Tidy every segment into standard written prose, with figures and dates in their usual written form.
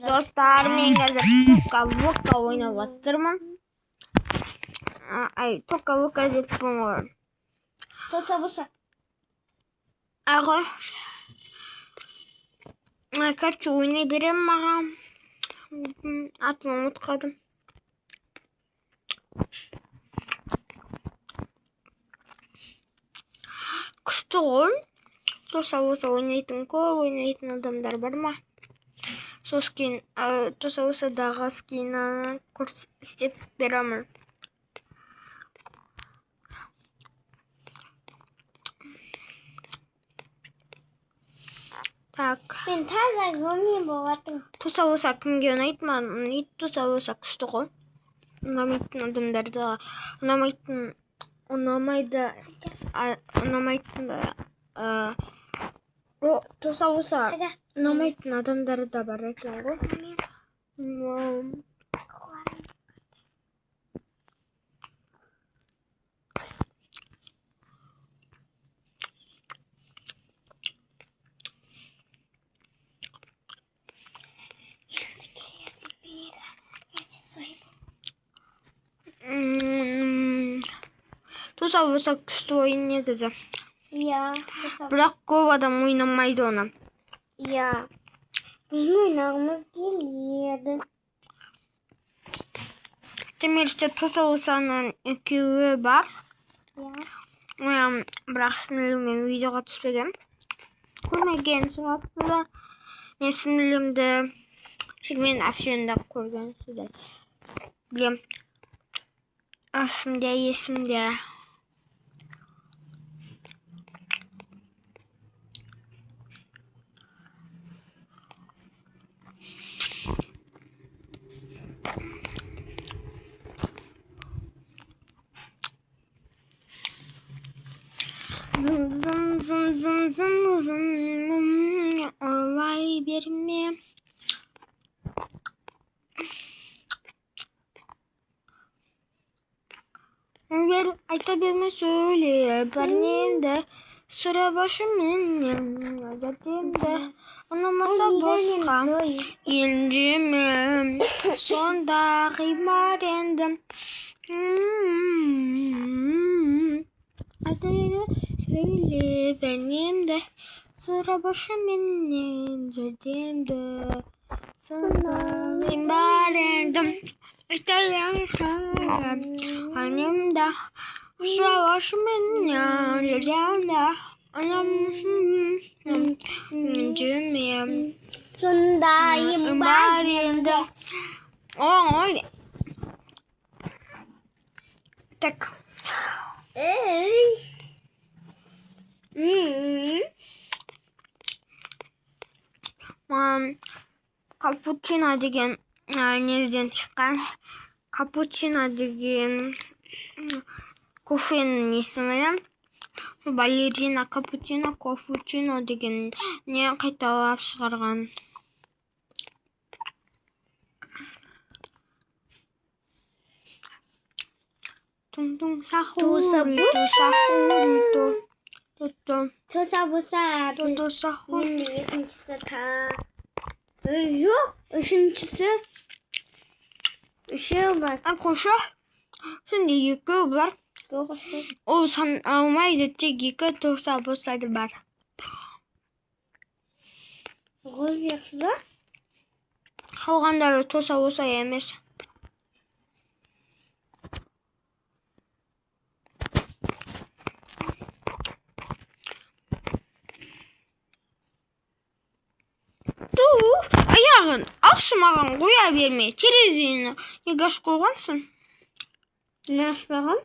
достарымен қазір тока-бока ойнап жатырмын. Тока-бока деппін ғой. Тоса-боса. Короче, ойнай берем маған. Атын ұмытқадым. Күшті ғой. Тоса-боса ойнайтын адамдар бар ма? Соскин тоса-босадағы скинаны көрсетіп беремін. Так. Мен таза көрмей болатын. Тоса-боса кімге ұнайды ма? Тоса-боса күшті ғой. Ұнамайтын адамдарды, тоса-боса ұнамайтын адамдары да бар екен ғой. Тоса-боса күшті ойын негізі. Иә. Бірақ көп адам ойнамайды оны. Иә. Біздің ойнағымыз келеді. Темірште тоса-босаның екеуі бар. Иә. Бірақ сіңіліммен видеоға түспеген. Көрмеген шығарсыздар. Мен сіңілімді мен әпшемді көрген сіздер. Білем. Есімде. Зын олай берме. Егер айта берме сөйле бәрнемді сұра башы менен жәрдемді ұнамаса босқа елжіме сонда ғимар енді айта берме сөйле бәрнемді сұра башы менен жәрдемді сонда ғимар енді Annemde savaş menyan yerinde cümlem Sondayım barinde. Oy. Tak. Cappuccino деген неден шыққан. Cappuccino деген кофенің есімі. Балерина капучино деген не қайталап шығарған. Тун сахур. Тоса-боса. Сахур. Екіншісі жоқ. Үшіншісі. Үшеу бар. Қоша. Сенде екі бар. Ол сан алмайды, тек екі тоса-босады бар. Ғозбексі ба? Қалғандары тоса-боса емес. Аяғын алшы маған қоя берме. Терезені неге ашып қойғансың? Не ашпағам?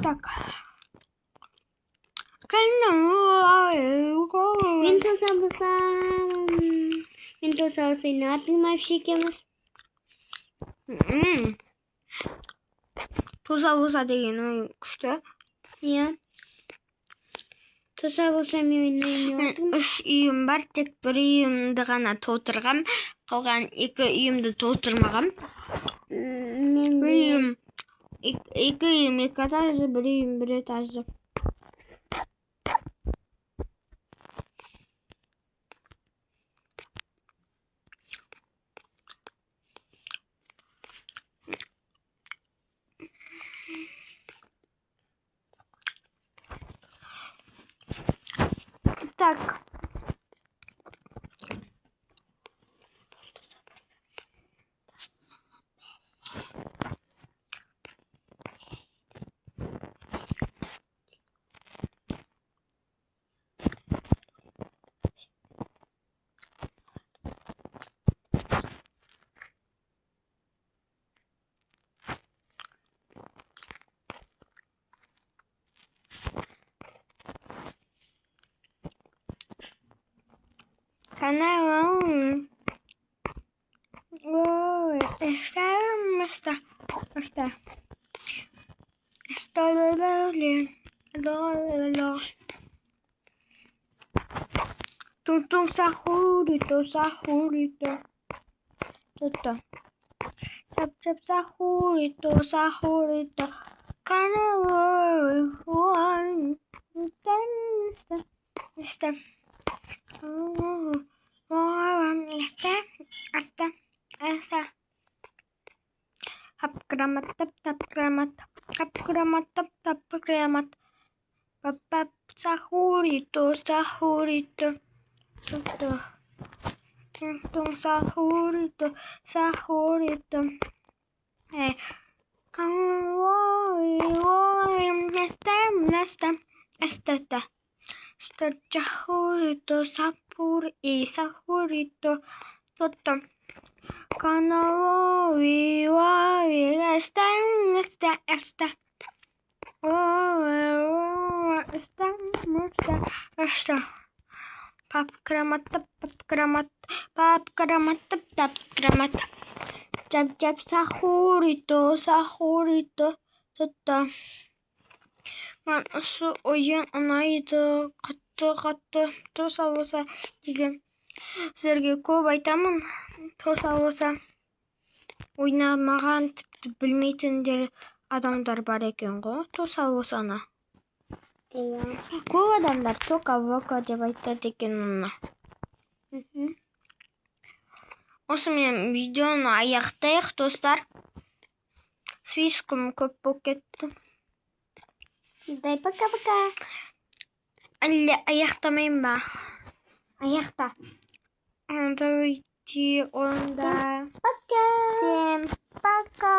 Так. Мен тоса-боса. Мен атылмай шекеміз. Тоса-боса деген ойын күшті. Иә. Тоса-боса мен ойнаймын. 3 үйім бар, тек бір үйімді ғана толтырғам. Қалған 2 үйімді толтырмағам. Бір үйім 2 этажды, бір үйім 1 этажды. Так. Канал. Ой, está. Está lo. Tum sajurito. Toto. Chap sajurito. Canal. Está. Está. Hap gramat. Pap sajurito. Toto. Tum sajurito. Está. Sajurito. Sajurito. Toto. Está. Pap gramat. Jab sajurito. Toto. Şu oyun anaydı қатты тоса болса деген сіздерге көп айтамын. Тоса болса ойнамаған тіпті білмейтіндер адамдар бар екен ғой. Тоса болсаны. Көп адамдар тока-вока деп айтады екен оны. Осымен видеоны аяқтайық, достар. Слишком көп болып кетті. Дай пока-пока. Әлі аяқтамайын ба? Аяқта. Давайте онда. Пока. Всем пока.